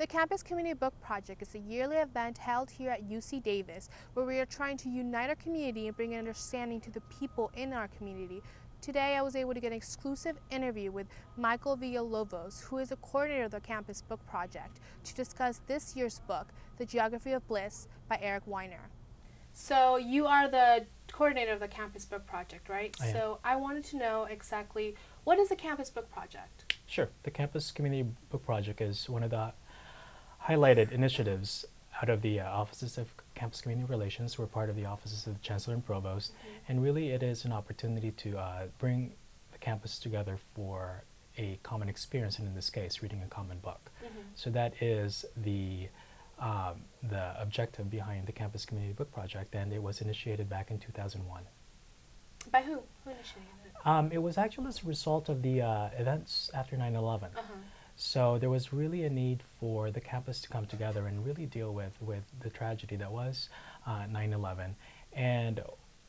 The Campus Community Book Project is a yearly event held here at UC Davis where we are trying to unite our community and bring understanding to the people in our community. Today I was able to get an exclusive interview with Michael Villalobos, who is a coordinator of the Campus Book Project, to discuss this year's book, The Geography of Bliss by Eric Weiner. So you are the coordinator of the Campus Book Project, right? I am. So I wanted to know exactly, what is the Campus Book Project? Sure. The Campus Community Book Project is one of the highlighted initiatives out of the Offices of Campus Community Relations. We're part of the Offices of the Chancellor and Provost, and really it is an opportunity to bring the campus together for a common experience, and in this case, reading a common book. So that is the objective behind the Campus Community Book Project, and it was initiated back in 2001. By who? Who initiated it? It was actually as a result of the events after 9/11. So there was really a need for the campus to come together and really deal with the tragedy that was 9/11. And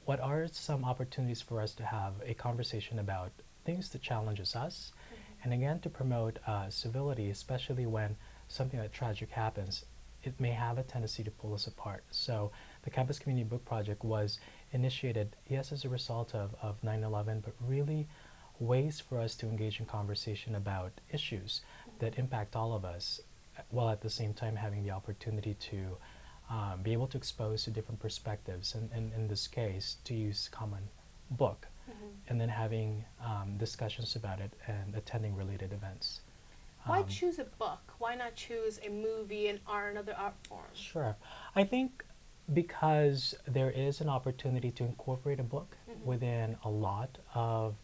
what are some opportunities for us to have a conversation about things that challenges us, and again to promote civility, especially when something that tragic happens. It may have a tendency to pull us apart. So the Campus Community Book Project was initiated, yes, as a result of 9/11, but really ways for us to engage in conversation about issues that impact all of us, while at the same time having the opportunity to be able to expose to different perspectives, and in this case, to use common book, and then having discussions about it and attending related events. Why choose a book? Why not choose a movie, an art, another art form? Sure. I think because there is an opportunity to incorporate a book within a lot of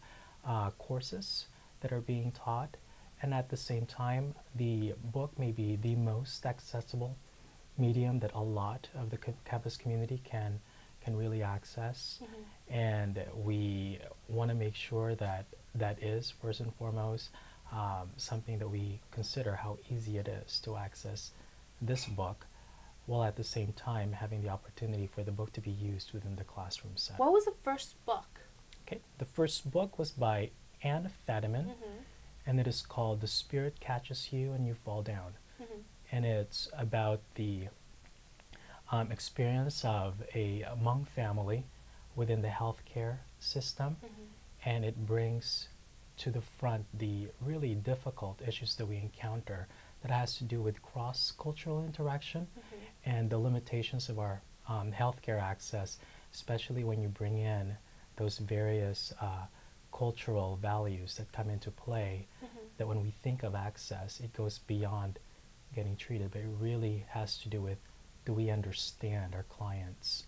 courses that are being taught, and at the same time, the book may be the most accessible medium that a lot of the campus community can really access, and we want to make sure that that is first and foremost something that we consider how easy it is to access this book, while at the same time having the opportunity for the book to be used within the classroom setting. What was the first book? Okay, the first book was by Anne Fadiman, and it is called The Spirit Catches You and You Fall Down. And it's about the experience of a Hmong family within the healthcare system, and it brings to the front the really difficult issues that we encounter that has to do with cross-cultural interaction and the limitations of our healthcare access, especially when you bring in those various cultural values that come into play, that when we think of access, it goes beyond getting treated, but it really has to do with, do we understand our clients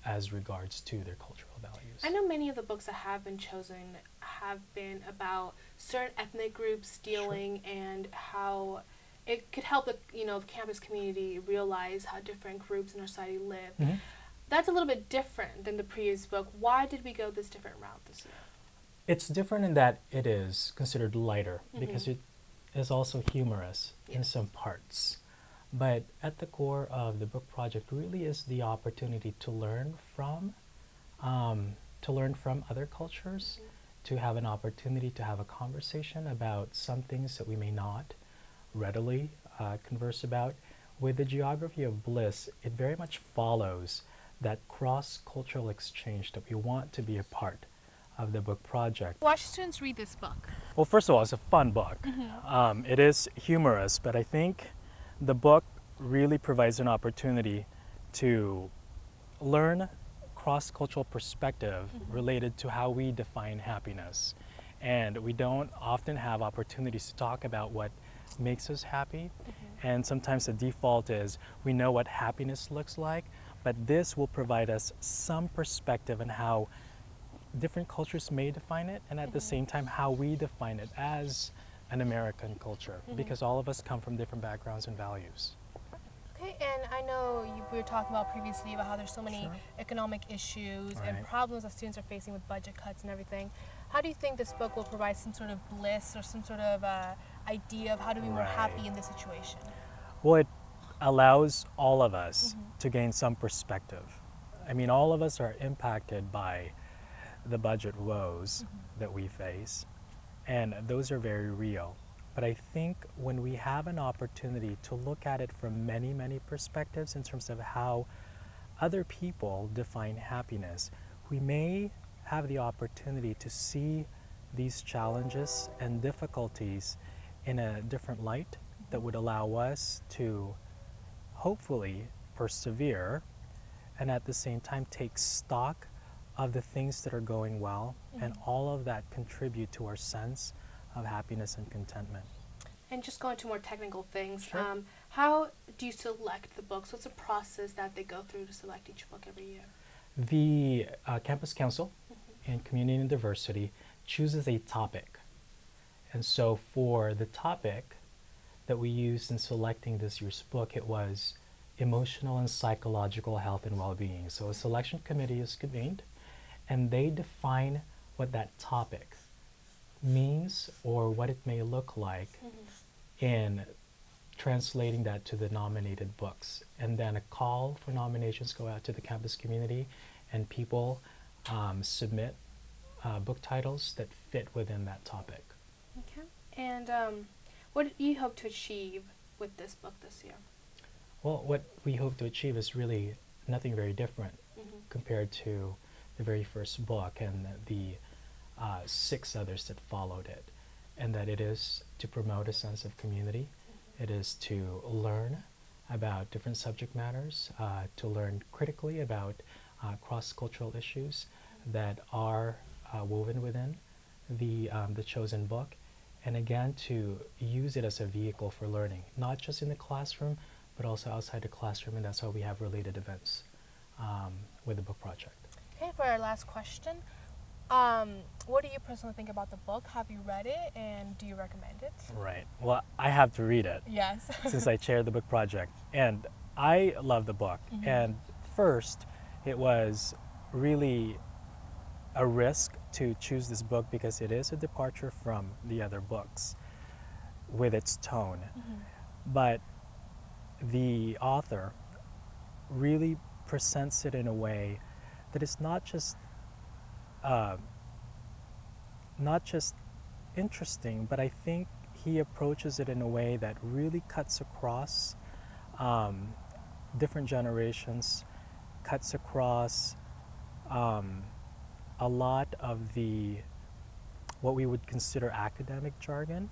as regards to their cultural values? I know many of the books that have been chosen have been about certain ethnic groups dealing and how it could help the campus community realize how different groups in our society live. That's a little bit different than the previous book. Why did we go this different route this year? It's different in that it is considered lighter because it is also humorous in some parts. But at the core of the book project really is the opportunity to learn from other cultures, to have an opportunity to have a conversation about some things that we may not readily converse about. With the Geography of Bliss, it very much follows that cross-cultural exchange that we want to be a part of the book project. Why should students read this book? Well, first of all, it's a fun book. It is humorous, but I think the book really provides an opportunity to learn cross-cultural perspective related to how we define happiness. And we don't often have opportunities to talk about what makes us happy. And sometimes the default is we know what happiness looks like, but this will provide us some perspective on how different cultures may define it, and at the same time how we define it as an American culture, because all of us come from different backgrounds and values. Okay, and I know we were talking about previously about how there's so many economic issues and problems that students are facing with budget cuts and everything. How do you think this book will provide some sort of bliss or some sort of idea of how to be more happy in this situation? Well, it allows all of us to gain some perspective. I mean, all of us are impacted by the budget woes that we face, and those are very real. but I think when we have an opportunity to look at it from many, many perspectives in terms of how other people define happiness, we may have the opportunity to see these challenges and difficulties in a different light that would allow us to hopefully persevere and at the same time take stock of the things that are going well, and all of that contribute to our sense of happiness and contentment. And just going to more technical things, Sure. how do you select the books? What's the process that they go through to select each book every year? The Campus Council in Community and Diversity chooses a topic. And so for the topic that we used in selecting this year's book, it was emotional and psychological health and well-being. So a selection committee is convened, and they define what that topic means or what it may look like in translating that to the nominated books. And then a call for nominations go out to the campus community, and people submit book titles that fit within that topic. Okay. And what do you hope to achieve with this book this year? Well, what we hope to achieve is really nothing very different compared to the very first book and the 6 others that followed it, and that it is to promote a sense of community. It is to learn about different subject matters, to learn critically about cross-cultural issues that are woven within the chosen book, and again to use it as a vehicle for learning, not just in the classroom, but also outside the classroom, and that's why we have related events with the book project. Okay, for our last question, what do you personally think about the book? Have you read it, and do you recommend it? Right. Well, I have to read it Yes. since I chair the book project, and I love the book. And first, it was really a risk to choose this book because it is a departure from the other books with its tone. But the author really presents it in a way that is not just interesting, but I think he approaches it in a way that really cuts across different generations, cuts across a lot of what we would consider academic jargon,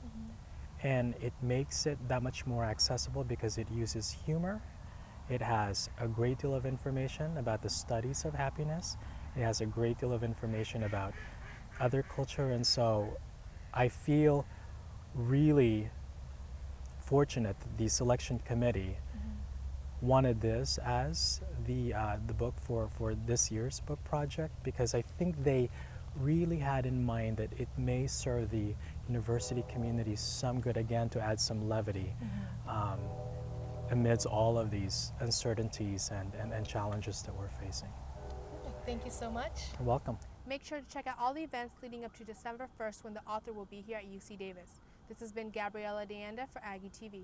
and it makes it that much more accessible because it uses humor. It has a great deal of information about the studies of happiness. It has a great deal of information about other culture, and so I feel really fortunate that the selection committee wanted this as the book for this year's book project, because I think they really had in mind that it may serve the university community some good, again, to add some levity amidst all of these uncertainties and challenges that we're facing. Thank you so much. You're welcome. Make sure to check out all the events leading up to December 1st when the author will be here at UC Davis. This has been Gabriela Deanda for Aggie TV.